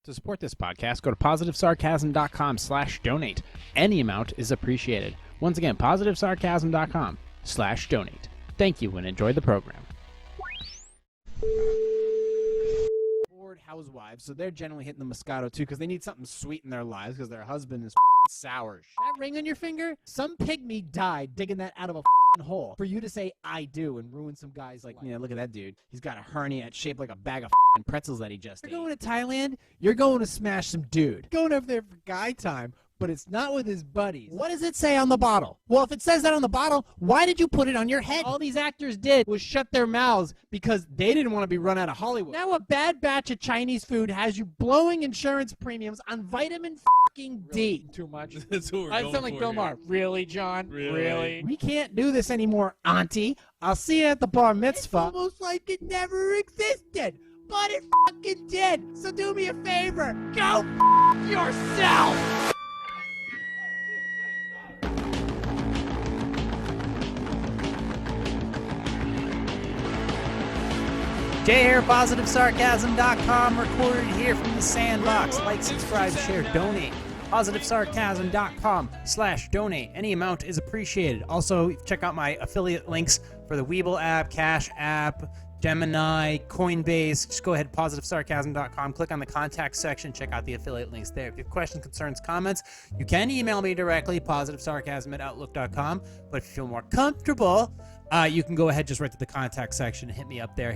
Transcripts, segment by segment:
To support this podcast, go to positivesarcasm.com/donate. Any amount is appreciated. Once again, positivesarcasm.com/donate. Thank you and enjoy the program. Bored housewives, so they're generally hitting the Moscato too because they need something sweet in their lives because their husband is sour. That ring on your finger? Some pygmy died digging that out of a hole for you to say I do and ruin some guy's like, yeah, look at that dude. He's got a hernia that's shaped like a bag of pretzels that he just ate. You're going to Thailand, you're going to smash some dude. Going over there for guy time, but it's not with his buddies. What does it say on the bottle? Well, if it says that on the bottle, why did you put it on your head? All these actors did was shut their mouths because they didn't want to be run out of Hollywood. Now a bad batch of Chinese food has you blowing insurance premiums on vitamin fucking D. Too much. That's what we're I going sound like for Bill here. Maher. Really, John? Really? We can't do this anymore, auntie. I'll see you at the bar mitzvah. It's almost like it never existed, but it fucking did. So do me a favor. Go yourself. Jay here, PositiveSarcasm.com, recorded here from the sandbox. Like, subscribe, share, donate. PositiveSarcasm.com/donate. Any amount is appreciated. Also, check out my affiliate links for the Webull app, Cash App, Gemini, Coinbase. Just go ahead to PositiveSarcasm.com, click on the contact section, check out the affiliate links there. If you have questions, concerns, comments, you can email me directly, PositiveSarcasm@outlook.com. But if you feel more comfortable, you can go ahead, just right to the contact section, hit me up there,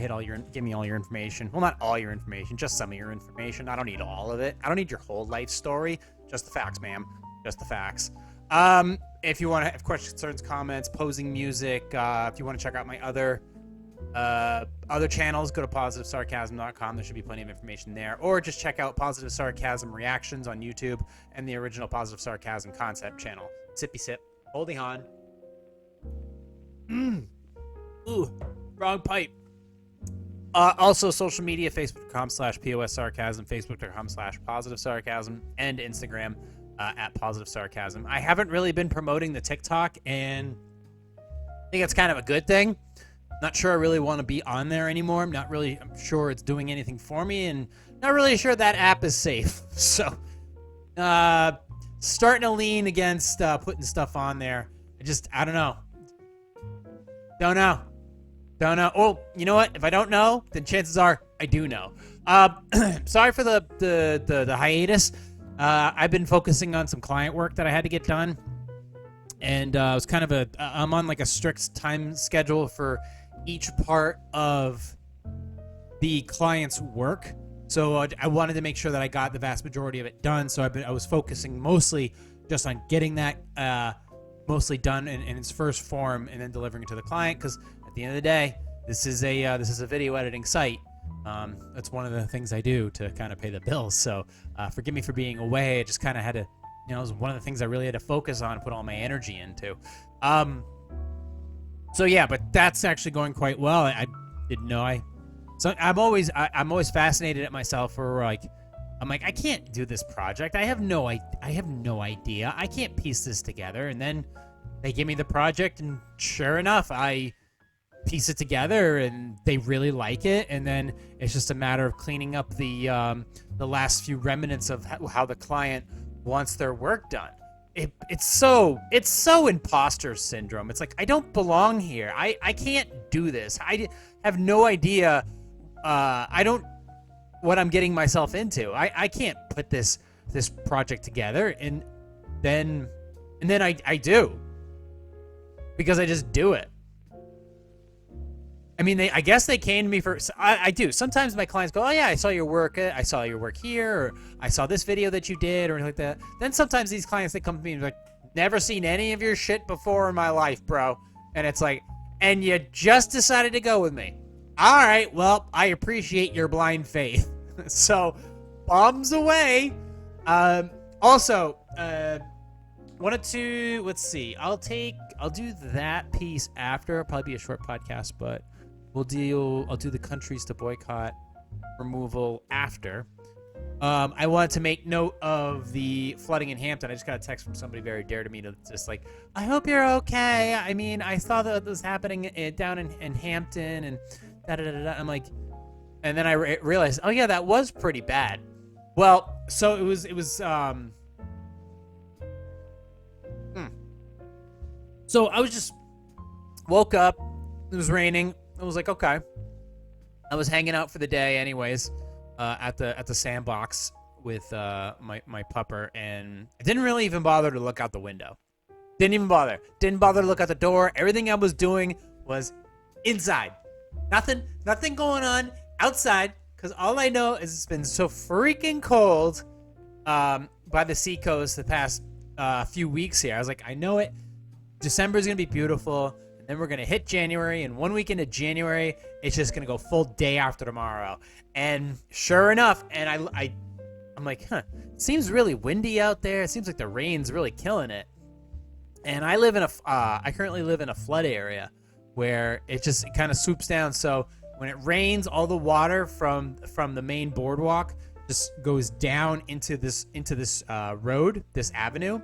give me all your information. Well, not all your information, just some of your information. I don't need all of it. I don't need your whole life story. Just the facts, ma'am. Just the facts. If you want to have questions, concerns, comments, posing music, if you want to check out my other channels, go to PositiveSarcasm.com. There should be plenty of information there. Or just check out Positive Sarcasm Reactions on YouTube and the original Positive Sarcasm Concept channel. Sippy sip. Holding on. Ooh, wrong pipe. Also, social media, Facebook.com/POS Sarcasm, Facebook.com/Positive Sarcasm, and Instagram at Positive Sarcasm. I haven't really been promoting the TikTok, and I think it's kind of a good thing. Not sure I really want to be on there anymore. I'm sure it's doing anything for me, and not really sure that app is safe. So, starting to lean against putting stuff on there. I don't know. Don't know. Oh, you know what? If I don't know, then chances are I do know. Sorry for the hiatus. I've been focusing on some client work that I had to get done, and it's kind of I'm on like a strict time schedule for each part of the client's work. So I wanted to make sure that I got the vast majority of it done. So I was focusing mostly just on getting that mostly done in its first form and then delivering it to the client, because at the end of the day, this is a video editing site. That's one of the things I do to kind of pay the bills. So forgive me for being away. I just kind of had to, it was one of the things I really had to focus on, put all my energy into. So yeah, but that's actually going quite well. I didn't know I'm always fascinated at myself for I'm like, I can't do this project. I have no idea. I can't piece this together. And then they give me the project, and sure enough, I piece it together, and they really like it. And then it's just a matter of cleaning up the last few remnants of how the client wants their work done. It's so imposter syndrome. It's like, I don't belong here. I can't do this. I have no idea. What I'm getting myself into. I can't put this project together, and then I do, because I just do it. I mean, I guess they came to me for. I do. Sometimes my clients go, "Oh yeah, I saw your work. I saw your work here, or I saw this video that you did, or like that." Then sometimes these clients, they come to me and like, "Never seen any of your shit before in my life, bro." And it's like, and you just decided to go with me. All right, well, I appreciate your blind faith. So, bombs away. Also, wanted to, let's see. I'll do that piece after. It'll probably be a short podcast, but I'll do the countries to boycott removal after. I wanted to make note of the flooding in Hampton. I just got a text from somebody very dear to me to just like, I hope you're okay. I mean, I saw that this happening down in Hampton and da-da-da-da. I'm like, and then I realized, oh yeah, that was pretty bad. Well, so it was So I was just woke up. It was raining. I was like, okay. I was hanging out for the day, anyways, at the sandbox with my pupper, and I didn't really even bother to look out the window. Didn't even bother. Didn't bother to look out the door. Everything I was doing was inside. Nothing going on outside, because all I know is it's been so freaking cold by the seacoast the past few weeks here. I was like, I know it. December's going to be beautiful, and then we're going to hit January, and 1 week into January, it's just going to go full day after tomorrow. And sure enough, and I'm like, it seems really windy out there. It seems like the rain's really killing it. And I currently live in a flood area where it kind of swoops down. So when it rains, all the water from the main boardwalk just goes down into this road, this avenue.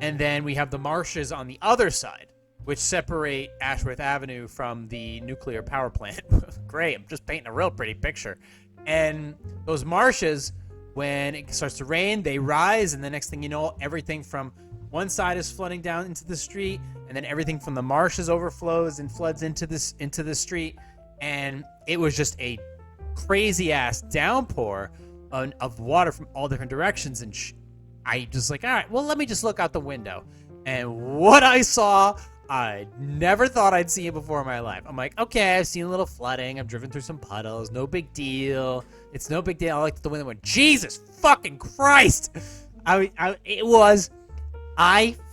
And then we have the marshes on the other side, which separate Ashworth Avenue from the nuclear power plant. Great, I'm just painting a real pretty picture. And those marshes, when it starts to rain, they rise, and the next thing you know, everything from one side is flooding down into the street, and then everything from the marshes overflows and floods into the street. And it was just a crazy ass downpour of water from all different directions. And I just like, all right, well, let me just look out the window. And what I saw, I never thought I'd see it before in my life. I'm like, okay, I've seen a little flooding. I've driven through some puddles. No big deal. It's no big deal. I looked at the window and went, Jesus fucking Christ. I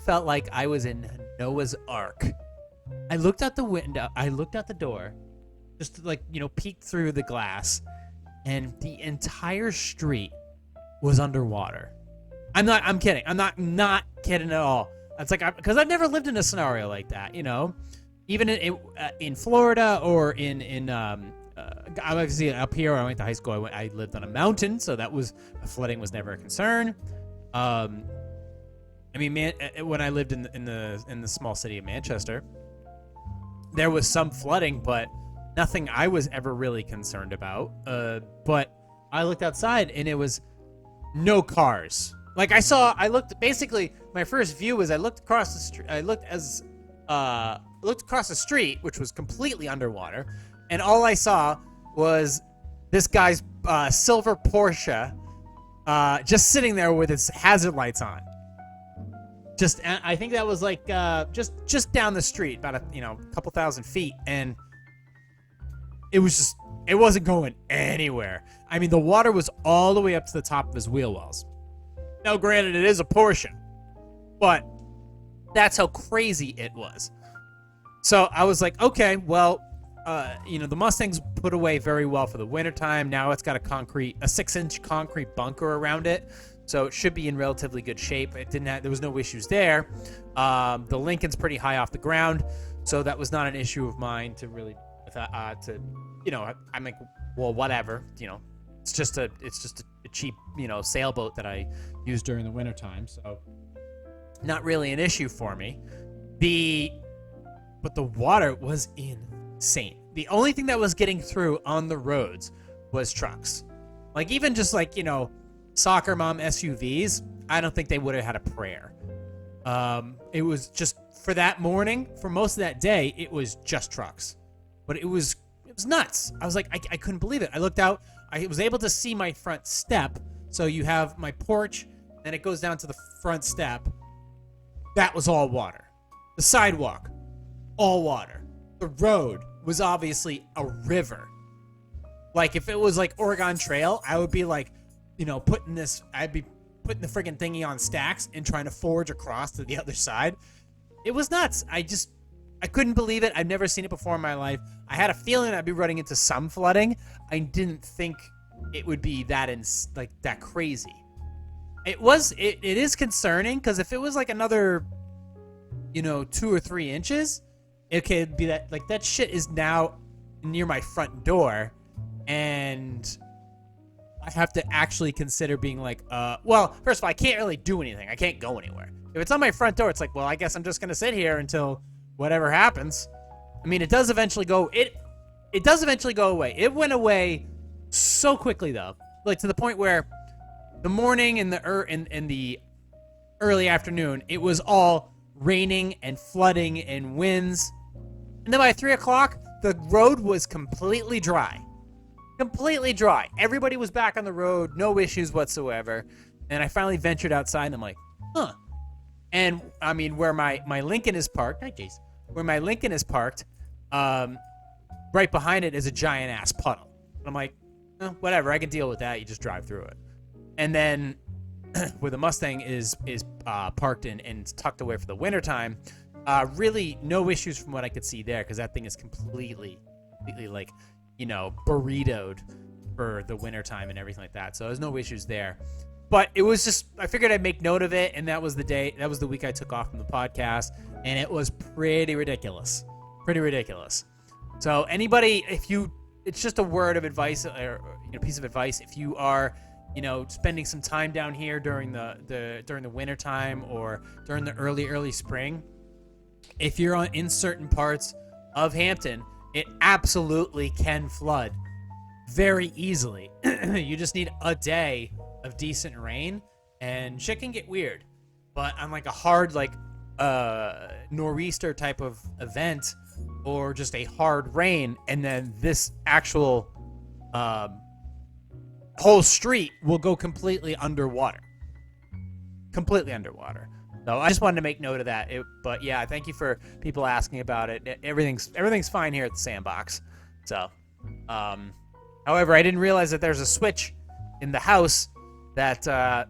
felt like I was in Noah's Ark. I looked out the window. I looked out the door, just to, like, peek through the glass, and the entire street was underwater. I'm kidding. I'm not kidding at all. It's like, because I've never lived in a scenario like that, even in Florida or in obviously up here where I went to high school. I lived on a mountain, so flooding was never a concern. I mean, when I lived in the small city of Manchester, there was some flooding, but nothing I was ever really concerned about. But I looked outside, and it was no cars. Like basically my first view was I looked across the street. I looked across the street, which was completely underwater, and all I saw was this guy's silver Porsche just sitting there with its hazard lights on. I think that was like just down the street, about a couple thousand feet, and it wasn't going anywhere. I mean, the water was all the way up to the top of his wheel wells. Now, granted, it is a Porsche, but that's how crazy it was. So I was like, okay, well, the Mustang's put away very well for the wintertime. Now it's got a 6-inch concrete bunker around it, so it should be in relatively good shape. There was no issues there. The Lincoln's pretty high off the ground, so that was not an issue of mine to really, I'm like, well, whatever, it's just a cheap, sailboat that I use during the wintertime, so not really an issue for me. But the water was insane. The only thing that was getting through on the roads was trucks. Like, even just like, soccer mom SUVs, I don't think they would have had a prayer. It was just, for that morning, for most of that day, it was just trucks. But it was nuts. I was like, I couldn't believe it. I looked out. I was able to see my front step. So you have my porch, then it goes down to the front step. That was all water. The sidewalk, all water. The road was obviously a river. Like, if it was like Oregon Trail, I would be like, I'd be putting the friggin' thingy on stacks and trying to forge across to the other side. It was nuts. I couldn't believe it. I've never seen it before in my life. I had a feeling I'd be running into some flooding. I didn't think it would be that crazy. It is concerning, because if it was like another, 2 or 3 inches, it could be that, like, that shit is now near my front door, and I have to actually consider being like, well, first of all, I can't really do anything. I can't go anywhere. If it's on my front door, it's like, well, I guess I'm just going to sit here until whatever happens. I mean, it does eventually go away. It went away so quickly, though, like, to the point where the morning and in the early afternoon, it was all raining and flooding and winds. And then by 3 o'clock, the road was completely dry. Completely dry. Everybody was back on the road, no issues whatsoever. And I finally ventured outside, and I'm like, huh. And, I mean, where my Lincoln is parked, where my Lincoln is parked, right behind it is a giant-ass puddle. And I'm like, oh, whatever, I can deal with that. You just drive through it. And then where the Mustang is parked and tucked away for the wintertime, really no issues from what I could see there, because that thing is completely like, burritoed for the wintertime and everything like that. So there's no issues there. But it was just, I figured I'd make note of it, and that was the week I took off from the podcast, and it was pretty ridiculous. Pretty ridiculous. So anybody, it's just a word of advice, or piece of advice, if you are, spending some time down here during the wintertime or during the early spring, if you're in certain parts of Hampton, it absolutely can flood very easily. You just need a day of decent rain, and shit can get weird. But on like a hard nor'easter type of event, or just a hard rain, and then this actual whole street will go completely underwater. So I just wanted to make note of that. But yeah, thank you for people asking about it. Everything's fine here at the sandbox. So, however, I didn't realize that there's a switch in the house that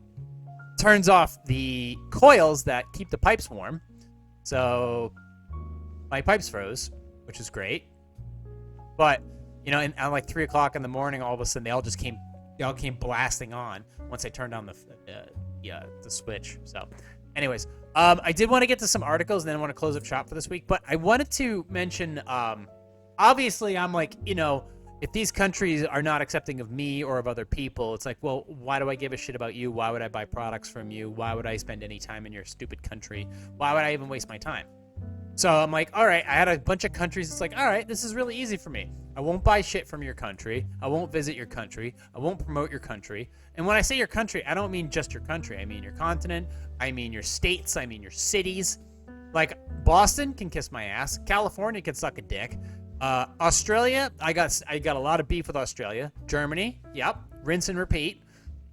turns off the coils that keep the pipes warm. So my pipes froze, which is great. But and at like 3 o'clock in the morning, all of a sudden they all came blasting on once I turned on the switch. So, anyways, I did want to get to some articles, and then I want to close up shop for this week. But I wanted to mention, obviously, I'm like, if these countries are not accepting of me or of other people, it's like, well, why do I give a shit about you? Why would I buy products from you? Why would I spend any time in your stupid country? Why would I even waste my time? So I'm like, all right, I had a bunch of countries. It's like, all right, this is really easy for me. I won't buy shit from your country. I won't visit your country. I won't promote your country. And when I say your country, I don't mean just your country. I mean your continent. I mean your states. I mean your cities. Like, Boston can kiss my ass. California can suck a dick. Australia, I got a lot of beef with Australia. Germany, yep, rinse and repeat.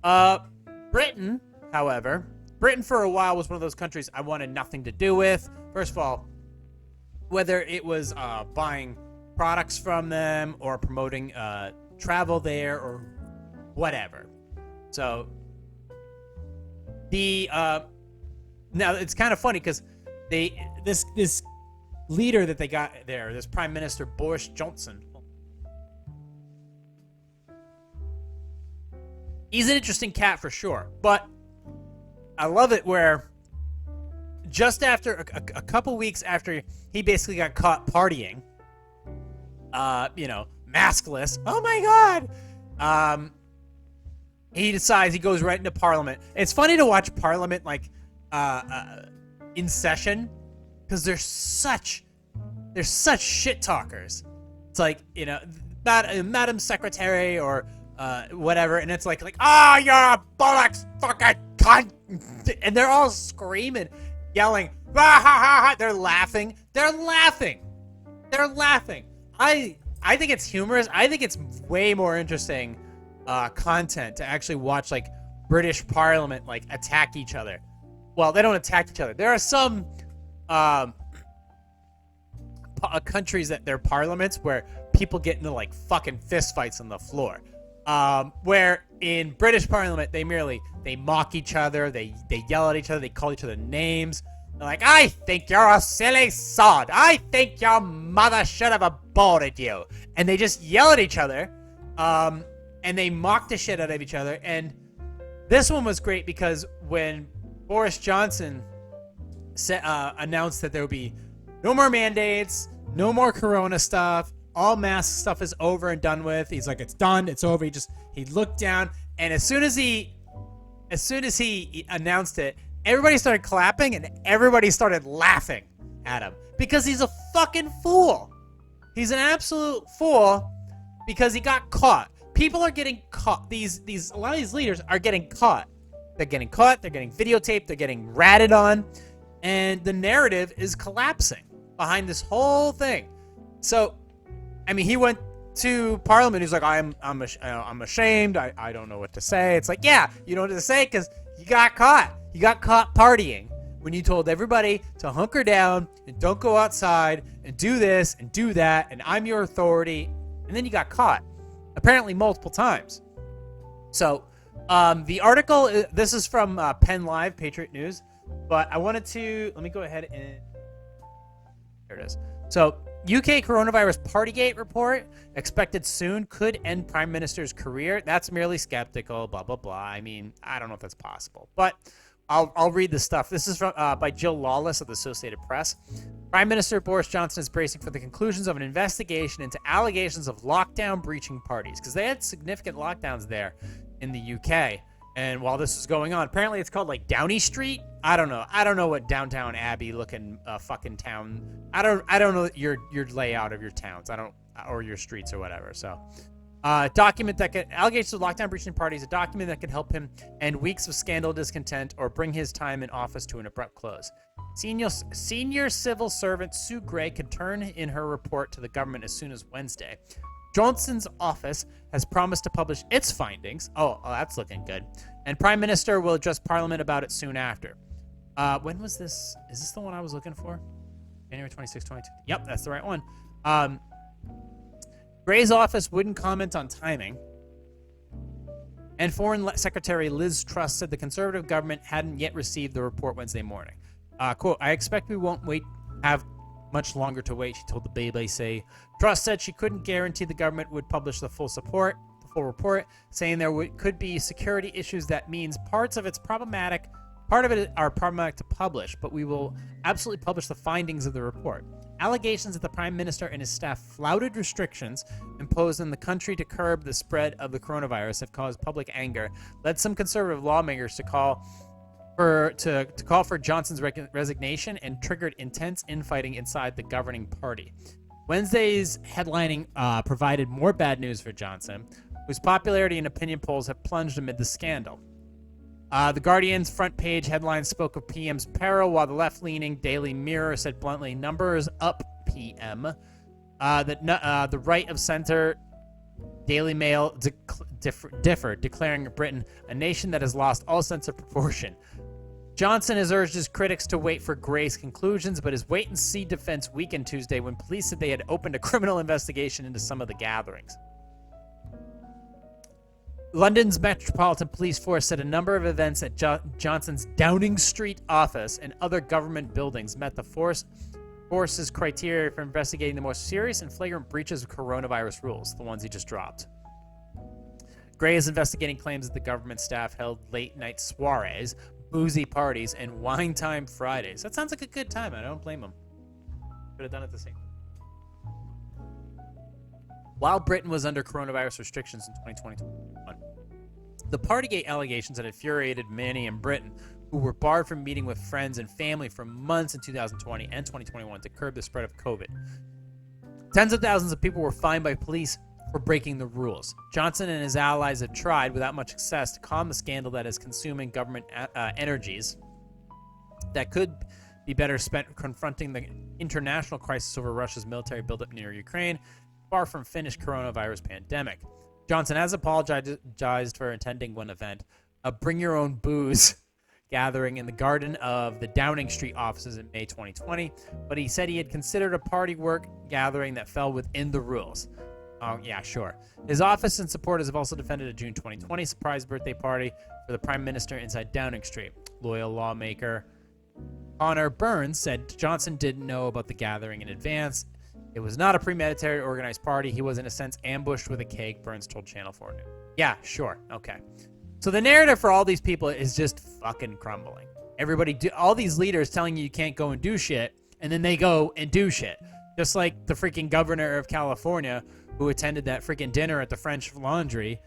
Britain, however, for a while was one of those countries I wanted nothing to do with. First of all, whether it was buying products from them or promoting travel there or whatever. So now it's kind of funny because this leader that they got there, this Prime Minister Boris Johnson, he's an interesting cat for sure, but I love it where just after a couple weeks after he basically got caught partying, maskless, oh my god, he decides he goes right into Parliament. It's funny to watch Parliament in session, because they're such shit talkers. It's like, Madam Secretary or whatever, and it's like, oh, you're a bollocks fucking cunt, and they're all screaming, yelling, ah, ha, ha, ha. They're laughing. I think it's humorous. I think it's way more interesting content to actually watch British Parliament attack each other. Well, they don't attack each other. There are some countries that their parliaments where people get into fucking fist fights on the floor. Where in British Parliament they mock each other, they yell at each other, they call each other names. They're like, I think you're a silly sod. I think your mother should have aborted you. And they just yell at each other, and they mock the shit out of each other. And this one was great because when Boris Johnson announced that there would be no more mandates, no more corona stuff, all mask stuff is over and done with. He's like, it's done, it's over. He looked down, and as soon as he announced it, everybody started clapping and everybody started laughing at him because he's a fucking fool. He's an absolute fool because he got caught. people are getting caught. A lot of these leaders are getting caught. They're getting caught. They're getting videotaped. They're getting ratted on, and the narrative is collapsing behind this whole thing. So, I mean, he went to Parliament. He's like, I'm ashamed. I don't know what to say. It's like, yeah, you don't know what to say because you got caught. You got caught partying when you told everybody to hunker down and don't go outside and do this and do that, and I'm your authority, and then you got caught, apparently multiple times. So the article, this is from Penn Live, Patriot News, but I wanted to, let me go ahead and, there it is. So UK coronavirus Partygate report expected soon could end Prime Minister's career. That's merely skeptical, blah, blah, blah. I mean, I don't know if that's possible, but I'll read this stuff. This is from by Jill Lawless of the Associated Press. Prime Minister Boris Johnson is bracing for the conclusions of an investigation into allegations of lockdown breaching parties, because they had significant lockdowns there in the UK. And while this is going on, apparently it's called like Downing Street. I don't know what downtown Abbey looking fucking town. I don't know your layout of your towns. Or your streets or whatever. So. Document that could, allegations of lockdown breaching parties, a document that could help him end weeks of scandal discontent or bring his time in office to an abrupt close. Senior civil servant Sue Gray could turn in her report to the government as soon as Wednesday. Johnson's office has promised to publish its findings. Oh, that's looking good. And Prime Minister will address Parliament about it soon after. When was this? Is this the one I was looking for? January 26, 22. Yep, that's the right one. Gray's office wouldn't comment on timing. And Foreign Secretary Liz Truss said the Conservative government hadn't yet received the report Wednesday morning. Quote, I expect we won't have much longer to wait, she told the BBC. Truss said she couldn't guarantee the government would publish the full report, saying there could be security issues. That means part of it are problematic to publish, but we will absolutely publish the findings of the report. Allegations that the Prime Minister and his staff flouted restrictions imposed in the country to curb the spread of the coronavirus have caused public anger, led some conservative lawmakers to call for Johnson's resignation, and triggered intense infighting inside the governing party. Wednesday's headlining provided more bad news for Johnson, whose popularity and opinion polls have plunged amid the scandal. The Guardian's front page headline spoke of PM's peril, while the left-leaning Daily Mirror said bluntly, numbers up PM. The right-of-center Daily Mail differed, declaring Britain a nation that has lost all sense of proportion. Johnson has urged his critics to wait for Gray's conclusions, but his wait-and-see defense weakened Tuesday when police said they had opened a criminal investigation into some of the gatherings. London's Metropolitan Police Force said a number of events at Johnson's Downing Street office and other government buildings met the force's criteria for investigating the most serious and flagrant breaches of coronavirus rules, the ones he just dropped. Gray is investigating claims that the government staff held late-night soirees, boozy parties, and wine time Fridays. That sounds like a good time. I don't blame him. Could have done it the same. While Britain was under coronavirus restrictions in 2021, the Partygate allegations had infuriated many in Britain, who were barred from meeting with friends and family for months in 2020 and 2021 to curb the spread of COVID. Tens of thousands of people were fined by police for breaking the rules. Johnson and his allies have tried, without much success, to calm the scandal that is consuming government energies that could be better spent confronting the international crisis over Russia's military buildup near Ukraine, far from finished coronavirus pandemic. Johnson has apologized for attending one event, a bring your own booze gathering in the garden of the Downing Street offices in May 2020, but he said he had considered a party work gathering that fell within the rules. Oh, yeah, sure. His office and supporters have also defended a June 2020 surprise birthday party for the Prime Minister inside Downing Street. Loyal lawmaker Connor Burns said Johnson didn't know about the gathering in advance. It was not a premeditated organized party. He was, in a sense, ambushed with a cake, Burns told Channel 4 News. Yeah, sure. Okay. So the narrative for all these people is just fucking crumbling. All these leaders telling you can't go and do shit, and then they go and do shit. Just like the freaking governor of California who attended that freaking dinner at the French Laundry,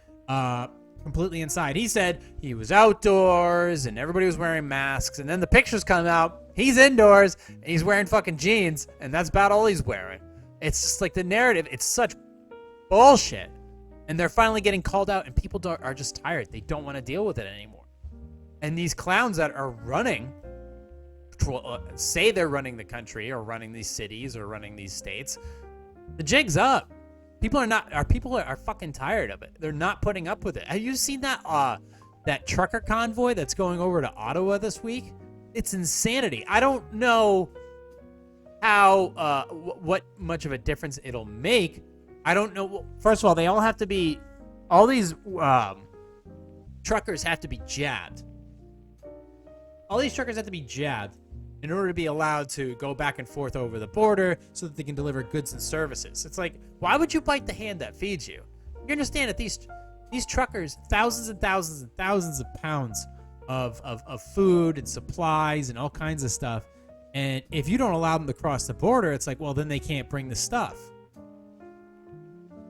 completely inside. He said he was outdoors and everybody was wearing masks, and then the pictures come out. He's indoors and he's wearing fucking jeans, and that's about all he's wearing. It's just like the narrative. It's such bullshit. And they're finally getting called out, and people are just tired. They don't want to deal with it anymore. And these clowns that are running, say they're running the country or running these cities or running these states, the jig's up. People are fucking tired of it. They're not putting up with it. Have you seen that trucker convoy that's going over to Ottawa this week? It's insanity. I don't know how what much of a difference it'll make. I don't know. First of all, they all have to be, all these truckers have to be jabbed. All these truckers have to be jabbed in order to be allowed to go back and forth over the border so that they can deliver goods and services. It's like, why would you bite the hand that feeds you? You understand that these truckers, thousands and thousands and thousands of pounds of food and supplies and all kinds of stuff. And if you don't allow them to cross the border, it's like, well, then they can't bring the stuff.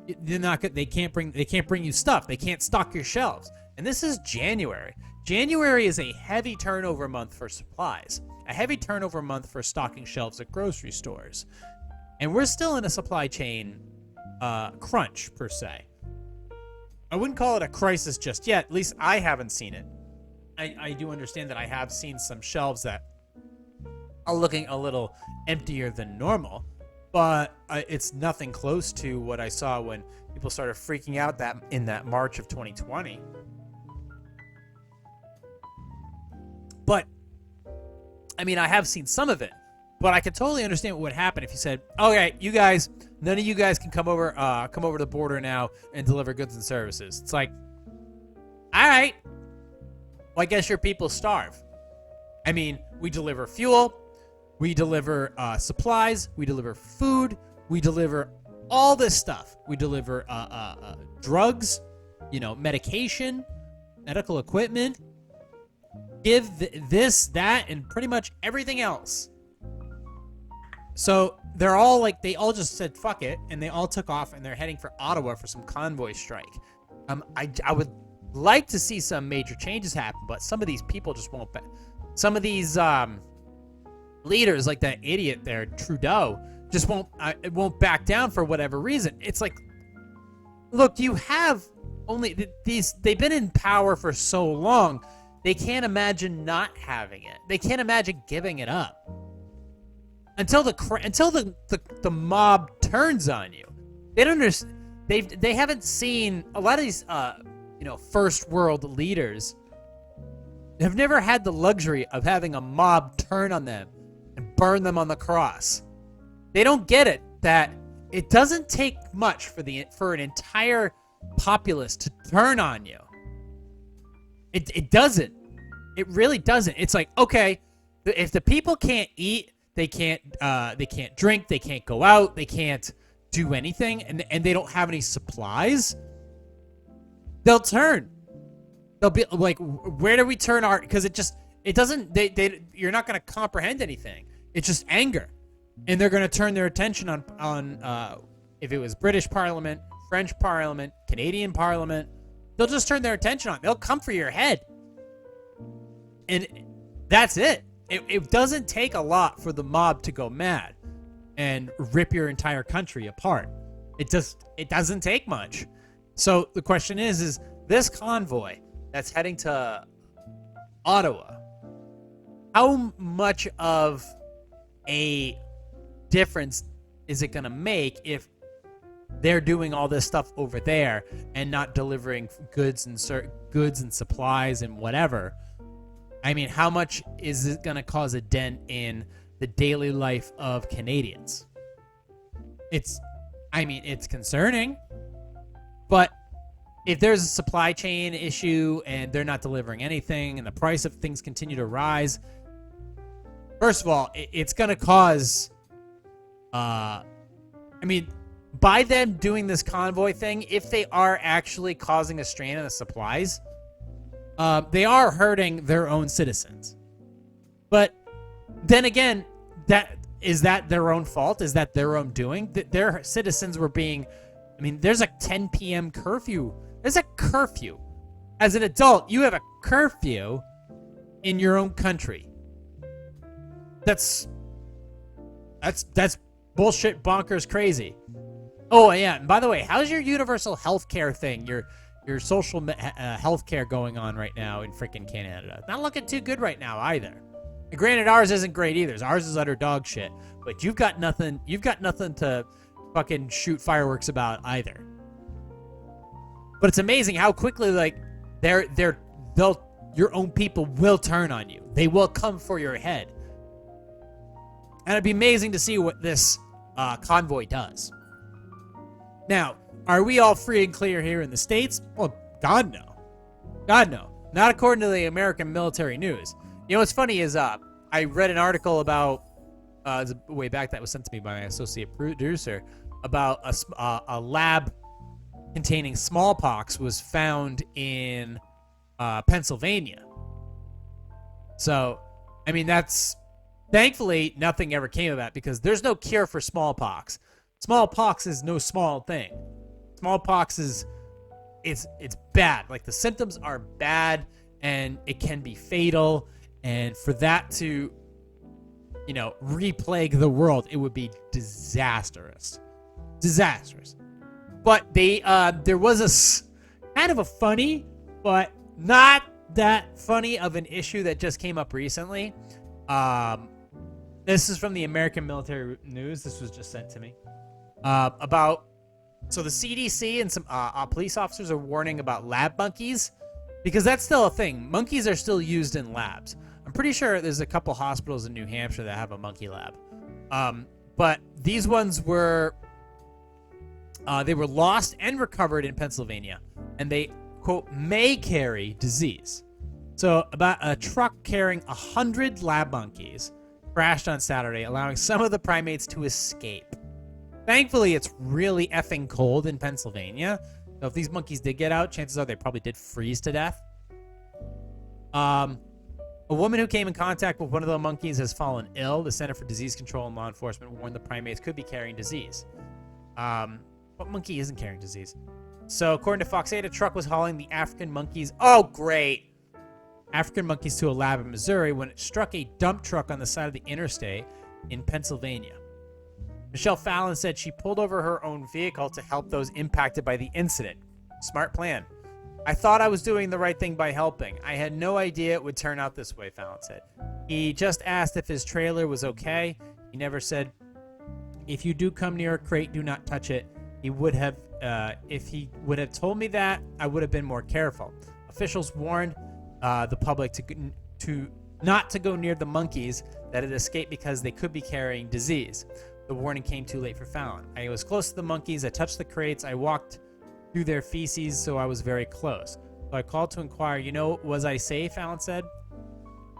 They can't bring you stuff. They can't stock your shelves. And this is January. January is a heavy turnover month for supplies, a heavy turnover month for stocking shelves at grocery stores. And we're still in a supply chain crunch, per se. I wouldn't call it a crisis just yet. At least I haven't seen it. I do understand that I have seen some shelves that are looking a little emptier than normal. But it's nothing close to what I saw when people started freaking out in that March of 2020. But, I mean, I have seen some of it. But I could totally understand what would happen if you said, okay, you guys, none of you guys can come over the border now and deliver goods and services. It's like, all right. Well, I guess your people starve. I mean, we deliver fuel. We deliver supplies. We deliver food. We deliver all this stuff. We deliver drugs, medication, medical equipment. Give this, that, and pretty much everything else. So they're all like, they all just said fuck it, and they all took off, and they're heading for Ottawa for some convoy strike. I would like to see some major changes happen, but some of these people just won't. Some of these leaders, like that idiot there, Trudeau, just won't back down for whatever reason. It's like, look, you have only they've been in power for so long, they can't imagine not having it. They can't imagine giving it up until the mob turns on you. They don't understand. They haven't seen a lot of these first world leaders have never had the luxury of having a mob turn on them and burn them on the cross. They don't get it that it doesn't take much for an entire populace to turn on you. It doesn't. It really doesn't. It's like, okay, if the people can't eat, they can't drink, they can't go out, they can't do anything, and they don't have any supplies, they'll turn. They'll be like, where do we turn our? Because it doesn't. You're not going to comprehend anything. It's just anger, and they're going to turn their attention on if it was British Parliament, French Parliament, Canadian Parliament, they'll just turn their attention on. They'll come for your head, and that's it. It doesn't take a lot for the mob to go mad and rip your entire country apart. It doesn't take much. So the question is this convoy that's heading to Ottawa, how much of a difference is it going to make if they're doing all this stuff over there and not delivering goods and supplies and whatever? I mean, how much is it going to cause a dent in the daily life of Canadians? It's concerning, but if there's a supply chain issue and they're not delivering anything and the price of things continue to rise, first of all, it's going to cause, by them doing this convoy thing, if they are actually causing a strain on the supplies, they are hurting their own citizens. But then again, is that their own fault? Is that their own doing? Their citizens were being, there's a 10 p.m. curfew. There's a curfew. As an adult, you have a curfew in your own country. That's bullshit, bonkers, crazy. Oh yeah, and by the way, how's your universal health care thing? Your social health care going on right now in freaking Canada? Not looking too good right now either. And granted, ours isn't great either. Ours is utter dog shit. But you've got nothing. You've got nothing to fucking shoot fireworks about either. But it's amazing how quickly your own people will turn on you. They will come for your head. And it'd be amazing to see what this convoy does. Now, are we all free and clear here in the States? Well, God, no. God, no. Not according to the American military news. You know what's funny is I read an article about, way back that was sent to me by my associate producer, about a lab containing smallpox was found in Pennsylvania. So, I mean, thankfully, nothing ever came of that because there's no cure for smallpox. Smallpox is no small thing. Smallpox it's bad. Like, the symptoms are bad and it can be fatal. And for that to, re-plague the world, it would be disastrous. Disastrous. But there was kind of a funny, but not that funny of an issue that just came up recently. This is from the American Military News. This was just sent to me. So the CDC and some police officers are warning about lab monkeys because that's still a thing. Monkeys are still used in labs. I'm pretty sure there's a couple hospitals in New Hampshire that have a monkey lab. But these ones were lost and recovered in Pennsylvania, and they, quote, may carry disease. So about a truck carrying 100 lab monkeys crashed on Saturday, allowing some of the primates to escape. Thankfully, it's really effing cold in Pennsylvania. So if these monkeys did get out, chances are they probably did freeze to death. A woman who came in contact with one of the monkeys has fallen ill. The Center for Disease Control and Law Enforcement warned the primates could be carrying disease. What monkey isn't carrying disease? So according to Fox 8, a truck was hauling the African monkeys. Oh, great. African monkeys to a lab in Missouri when it struck a dump truck on the side of the interstate in Pennsylvania. Michelle Fallon said she pulled over her own vehicle to help those impacted by the incident. Smart plan. I thought I was doing the right thing by helping. I had no idea it would turn out this way, Fallon said. He just asked if his trailer was okay. He never said, if you do come near a crate, do not touch it. He would have, if he would have told me that, I would have been more careful. Officials warned the public to not to go near the monkeys that had escaped because they could be carrying disease. The warning came too late for Fallon. I was close to the monkeys. I touched the crates. I walked through their feces, so I was very close. So I called to inquire, was I safe? Fallon said.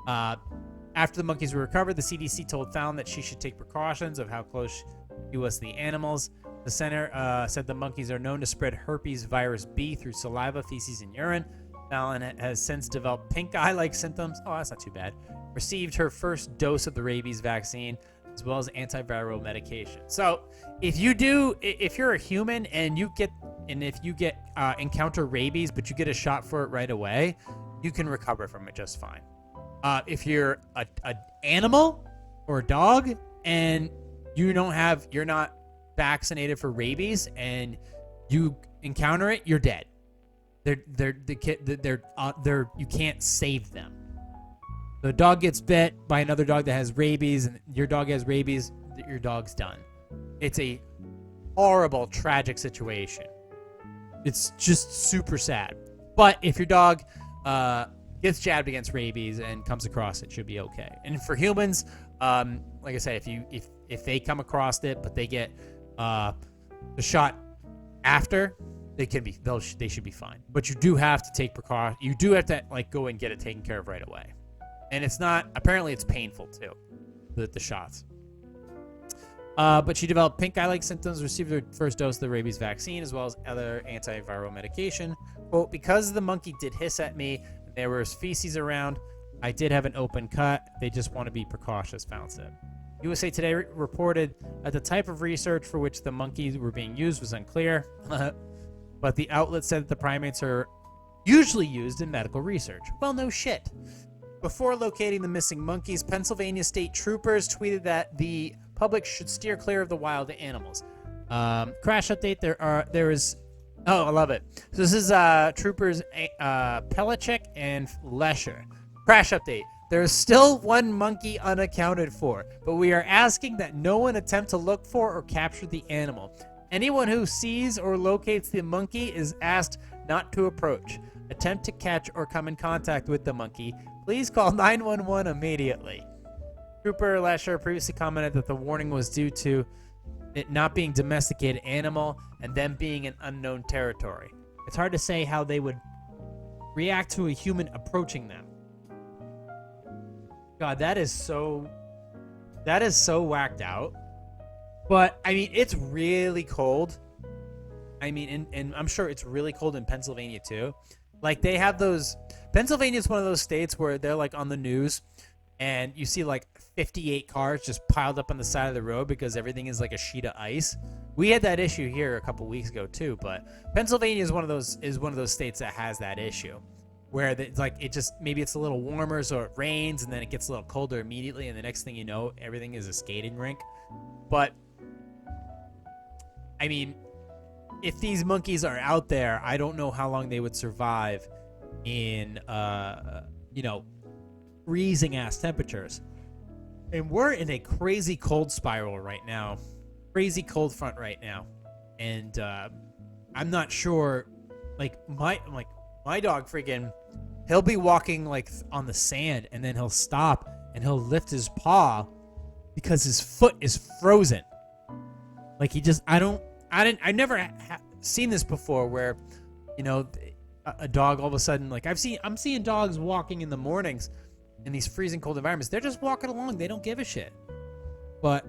After the monkeys were recovered, the CDC told Fallon that she should take precautions of how close she was to the animals. The center said the monkeys are known to spread herpes virus B through saliva, feces, and urine. Fallon has since developed pink eye-like symptoms. Oh, that's not too bad. Received her first dose of the rabies vaccine, as well as antiviral medication. So if you're a human and if you encounter rabies, but you get a shot for it right away, you can recover from it just fine. If you're an animal or a dog and you're not vaccinated for rabies and you encounter it, you're dead. You can't save them. The dog gets bit by another dog that has rabies, and your dog has rabies, your dog's done. It's a horrible, tragic situation. It's just super sad. But if your dog gets jabbed against rabies and comes across it, should be okay. And for humans, like I said, if they come across it, but they get the shot after, they should be fine. But you do have to take precaution. You do have to go and get it taken care of right away. And apparently it's painful too, the shots. But she developed pink eye-like symptoms, received her first dose of the rabies vaccine, as well as other antiviral medication. Quote, because the monkey did hiss at me, and there was feces around, I did have an open cut. They just want to be precautious, Fallon said. USA Today reported that the type of research for which the monkeys were being used was unclear, but the outlet said that the primates are usually used in medical research. Well, no shit. Before locating the missing monkeys, Pennsylvania state troopers tweeted that the public should steer clear of the wild animals. Crash update. There is. Oh, I love it. So this is Troopers Pelichek and Lesher. Crash update. There is still one monkey unaccounted for, but we are asking that no one attempt to look for or capture the animal. Anyone who sees or locates the monkey is asked not to approach, attempt to catch, or come in contact with the monkey. Please call 911 immediately. Trooper Lesher previously commented that the warning was due to it not being domesticated animal and them being in unknown territory. It's hard to say how they would react to a human approaching them. God, that is so whacked out. But I mean, it's really cold. I mean, and I'm sure it's really cold in Pennsylvania too. Like they have those. Pennsylvania is one of those states where they're like on the news, and you see like 58 cars just piled up on the side of the road because everything is like a sheet of ice. We had that issue here a couple weeks ago too, but Pennsylvania is one of those states that has that issue, where it's like maybe it's a little warmer, so it rains and then it gets a little colder immediately, and the next thing you know, everything is a skating rink. But I mean, if these monkeys are out there, I don't know how long they would survive in freezing ass temperatures. And we're in a crazy cold spiral right now. Crazy cold front right now. And I'm not sure, like my dog freaking, he'll be walking like on the sand and then he'll stop and he'll lift his paw because his foot is frozen. Like I've never seen this before where, a dog all of a sudden, like I'm seeing dogs walking in the mornings in these freezing cold environments. They're just walking along. They don't give a shit. But,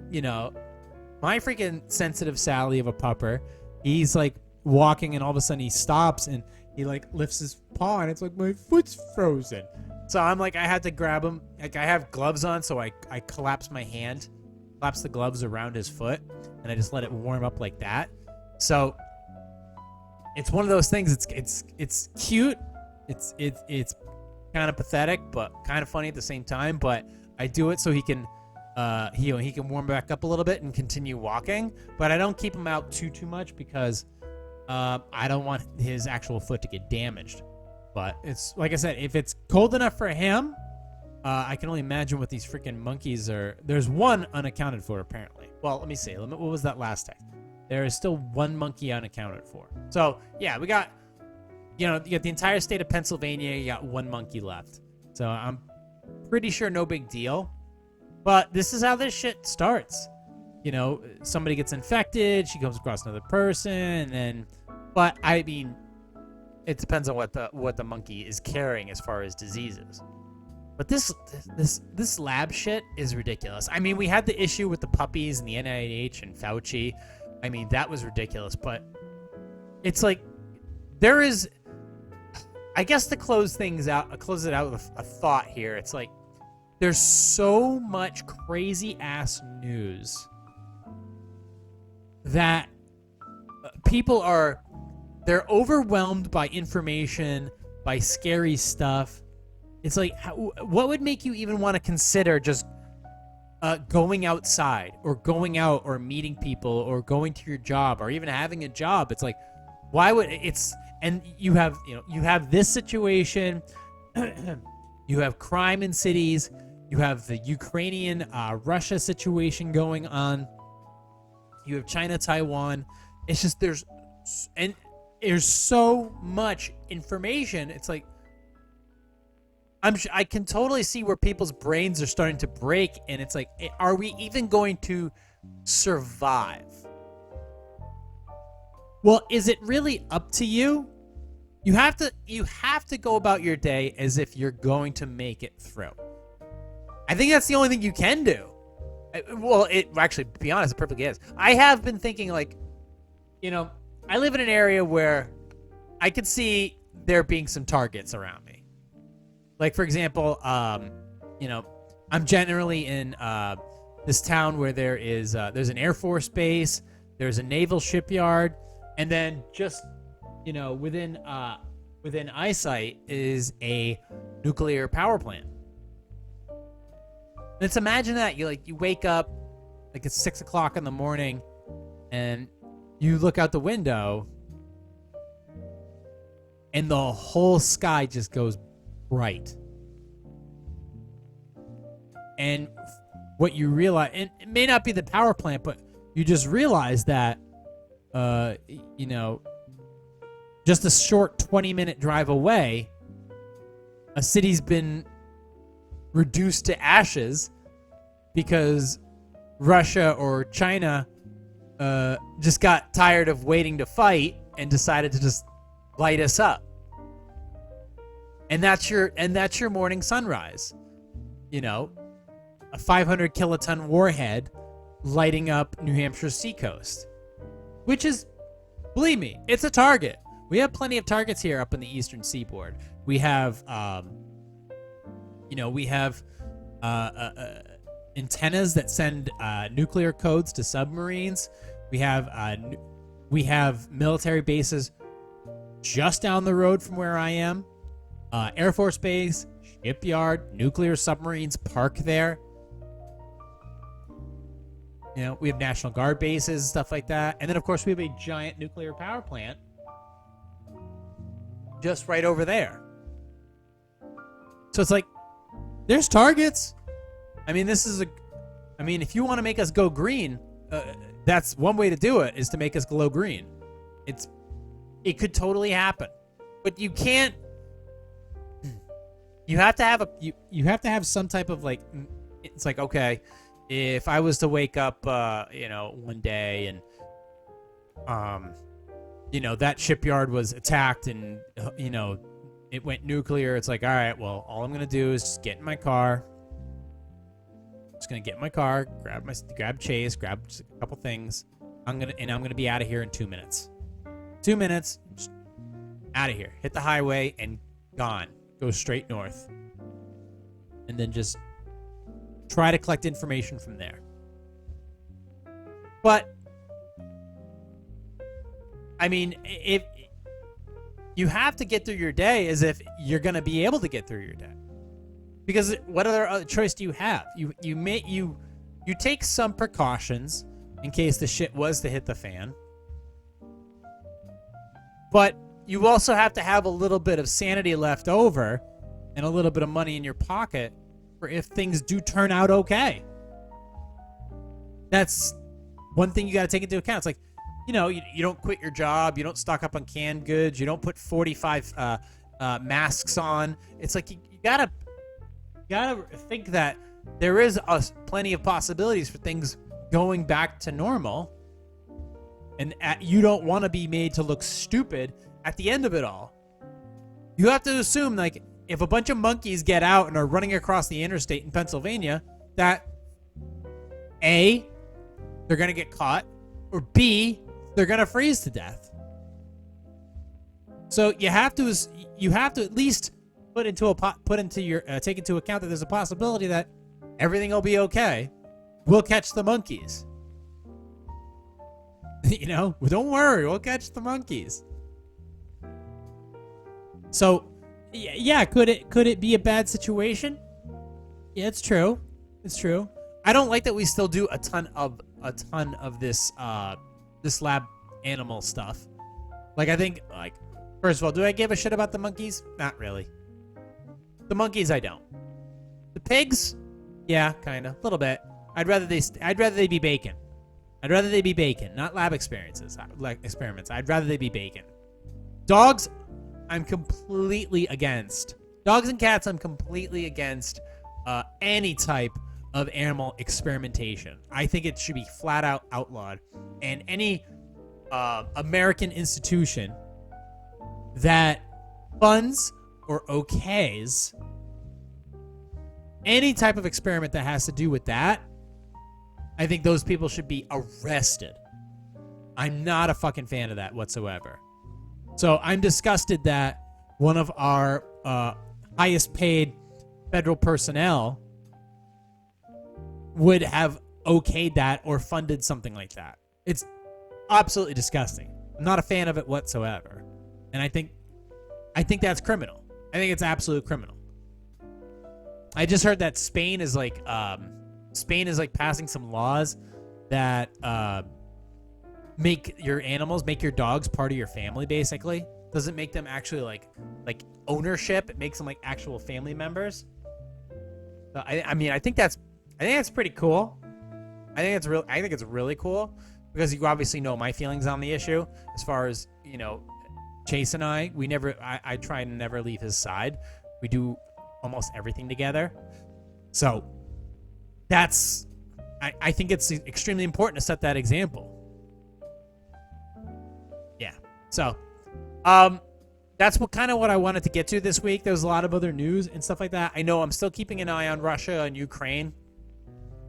my freaking sensitive Sally of a pupper, he's like walking and all of a sudden he stops and he like lifts his paw and it's like, my foot's frozen. So I'm like, I had to grab him. Like I have gloves on, so I collapse my hand, collapse the gloves around his foot, and I just let it warm up like that. So it's one of those things. It's cute. It's kind of pathetic, but kind of funny at the same time. But I do it so he can he can warm back up a little bit and continue walking. But I don't keep him out too much because I don't want his actual foot to get damaged. But it's like I said, if it's cold enough for him, I can only imagine what these freaking monkeys are. There's one unaccounted for apparently. Well, let me see. What was that last text? There is still one monkey unaccounted for. So yeah, we got, you got the entire state of Pennsylvania. You got one monkey left. So I'm pretty sure no big deal. But this is how this shit starts. Somebody gets infected. She comes across another person, but I mean, it depends on what the monkey is carrying as far as diseases. But this lab shit is ridiculous. I mean, we had the issue with the puppies and the NIH and Fauci. I mean, that was ridiculous. But it's like there is, I guess, to close it out with a thought here. It's like there's so much crazy ass news that they're overwhelmed by information, by scary stuff. It's like, what would make you even want to consider just going outside or going out or meeting people or going to your job or even having a job? It's like, why would and you have this situation. You have crime in cities. You have the Ukrainian Russia situation going on. You have China, Taiwan. It's just there's so much information. It's like I can totally see where people's brains are starting to break, and it's like, are we even going to survive? Well, is it really up to you? You have to go about your day as if you're going to make it through. I think that's the only thing you can do. Well, actually, to be honest, it perfectly is. I have been thinking, like, I live in an area where I could see there being some targets around me. Like, for example, I'm generally in this town where there's an Air Force base, there's a naval shipyard, and then just, within eyesight is a nuclear power plant. Let's imagine that you wake up like it's 6 o'clock in the morning, and you look out the window and the whole sky just goes bright. And what you realize, and it may not be the power plant, but you just realize that, just a short 20-minute drive away, a city's been reduced to ashes because Russia or China just got tired of waiting to fight and decided to just light us up. And that's your morning sunrise. A 500 kiloton warhead lighting up New Hampshire's seacoast, which is, believe me, it's a target. We have plenty of targets here up in the eastern seaboard. We have, antennas that send nuclear codes to submarines. We have military bases just down the road from where I am. Air Force Base, shipyard, nuclear submarines park there. We have National Guard bases, stuff like that. And then, of course, we have a giant nuclear power plant just right over there. So it's like, there's targets. I mean, if you want to make us go green, that's one way to do it, is to make us glow green. It could totally happen. But you can't. You have to have some type of, like, it's like, okay, if I was to wake up one day and that shipyard was attacked and it went nuclear, it's like, all right, well, all I'm gonna do is just get in my car. Just gonna get in my car, grab Chase, grab just a couple things. I'm gonna be out of here in 2 minutes. 2 minutes, just out of here. Hit the highway and gone. Go straight north. And then just try to collect information from there. But I mean, if you have to get through your day as if you're going to be able to get through your day, because what other choice do you have? You take some precautions in case the shit was to hit the fan, but you also have to have a little bit of sanity left over and a little bit of money in your pocket for if things do turn out okay. That's one thing you got to take into account. It's like, you don't quit your job. You don't stock up on canned goods. You don't put 45 masks on. It's like you gotta think that there is plenty of possibilities for things going back to normal, and you don't want to be made to look stupid at the end of it all. You have to assume, like, if a bunch of monkeys get out and are running across the interstate in Pennsylvania, that A, they're gonna get caught, or B, they're gonna freeze to death. So you have to at least take into account that there's a possibility that everything will be okay. We'll catch the monkeys. Don't worry, we'll catch the monkeys. So, yeah, could it be a bad situation? Yeah, it's true. It's true. I don't like that we still do a ton of this this lab animal stuff. Like, I think, like, first of all, do I give a shit about the monkeys? Not really. The monkeys, I don't. The pigs, yeah, kind of, a little bit. I'd rather they be bacon. I'd rather they be bacon, not lab experiments. I'd rather they be bacon. Dogs, I'm completely against. Dogs and cats, I'm completely against any type of animal experimentation. I think it should be flat out outlawed. And any American institution that funds or okays any type of experiment that has to do with that, I think those people should be arrested. I'm not a fucking fan of that whatsoever. So I'm disgusted that one of our highest paid federal personnel would have okayed that or funded something like that. It's absolutely disgusting. I'm not a fan of it whatsoever. And I think that's criminal. I think it's absolute criminal. I just heard that Spain is passing some laws that make your animals, make your dogs part of your family, basically. Doesn't make them actually like ownership. It makes them like actual family members. So I mean, I think that's pretty cool. I think it's really cool because you obviously know my feelings on the issue as far as, Chase and I try and never leave his side. We do almost everything together. So I think it's extremely important to set that example. Yeah. So, that's what I wanted to get to this week. There was a lot of other news and stuff like that. I know I'm still keeping an eye on Russia and Ukraine.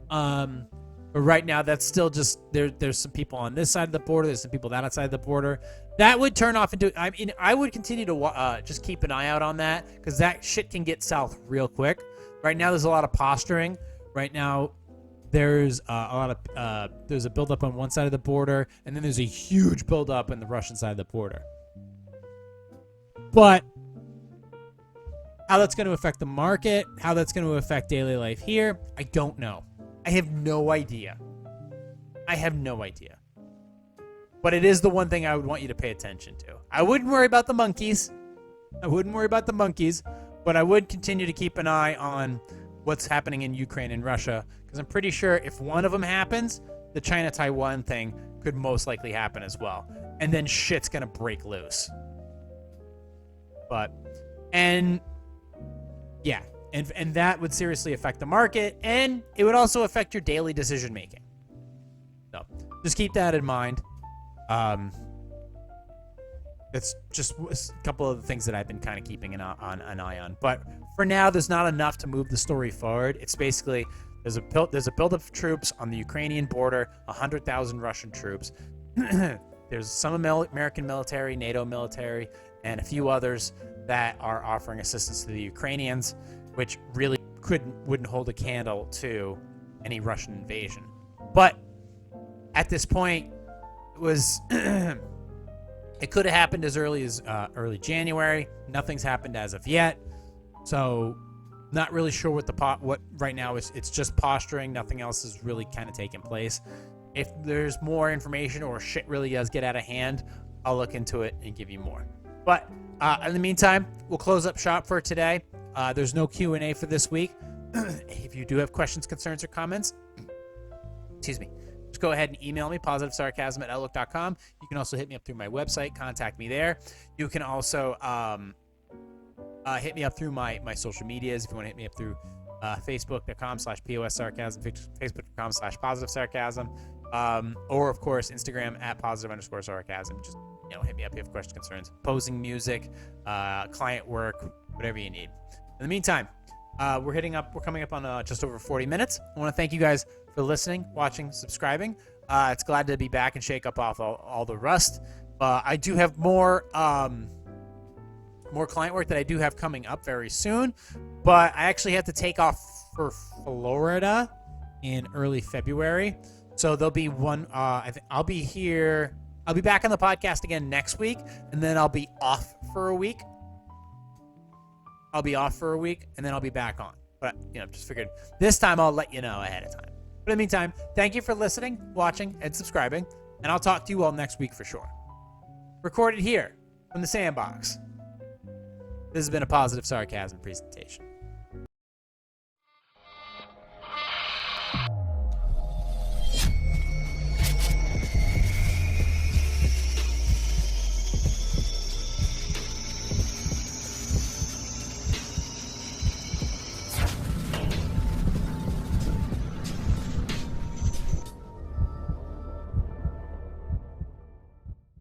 But right now, that's still just there's some people on this side of the border. There's some people that outside of the border. That would turn off into. I mean, I would continue to just keep an eye out on that because that shit can get south real quick. Right now, there's a lot of posturing. Right now, there's there's a buildup on one side of the border, and then there's a huge buildup on the Russian side of the border. But how that's going to affect the market, how that's going to affect daily life here, I don't know. I have no idea. But it is the one thing I would want you to pay attention to. I wouldn't worry about the monkeys. But I would continue to keep an eye on what's happening in Ukraine and Russia, because I'm pretty sure if one of them happens, the China-Taiwan thing could most likely happen as well. And then shit's going to break loose. And that would seriously affect the market, and it would also affect your daily decision making. So just keep that in mind. It's just a couple of the things that I've been kind of keeping an eye on. But for now, there's not enough to move the story forward. It's basically there's a buildup of troops on the Ukrainian border, 100,000 Russian troops. There's some American military, NATO military, and a few others that are offering assistance to the Ukrainians, which really wouldn't hold a candle to any Russian invasion. But at this point, it was it could have happened as early as early January. Nothing's happened as of yet, so not really sure what right now is. It's just posturing. Nothing else is really kind of taking place. If there's more information or shit really does get out of hand, I'll look into it and give you more. But in the meantime, we'll close up shop for today. There's no Q&A for this week. If you do have questions, concerns, or comments, just go ahead and email me, positivesarcasm@outlook.com. You can also hit me up through my website, contact me there. You can also hit me up through my social medias. If you want to hit me up through facebook.com/POSSarcasm, facebook.com/positivesarcasm, or of course Instagram @positive_sarcasm. Just hit me up if you have questions, concerns, posing music, client work, whatever you need. In the meantime, we're coming up on just over 40 minutes. I want to thank you guys for listening, watching, subscribing. It's glad to be back and shake up off all the rust. I do have more client work that I do have coming up very soon, but I actually have to take off for Florida in early February. So there'll be one. I'll be here. I'll be back on the podcast again next week, and then I'll be off for a week. And then I'll be back on. But just figured this time I'll let you know ahead of time. But in the meantime, thank you for listening, watching, and subscribing, and I'll talk to you all next week for sure. Recorded here from the Sandbox. This has been a Positive Sarcasm presentation.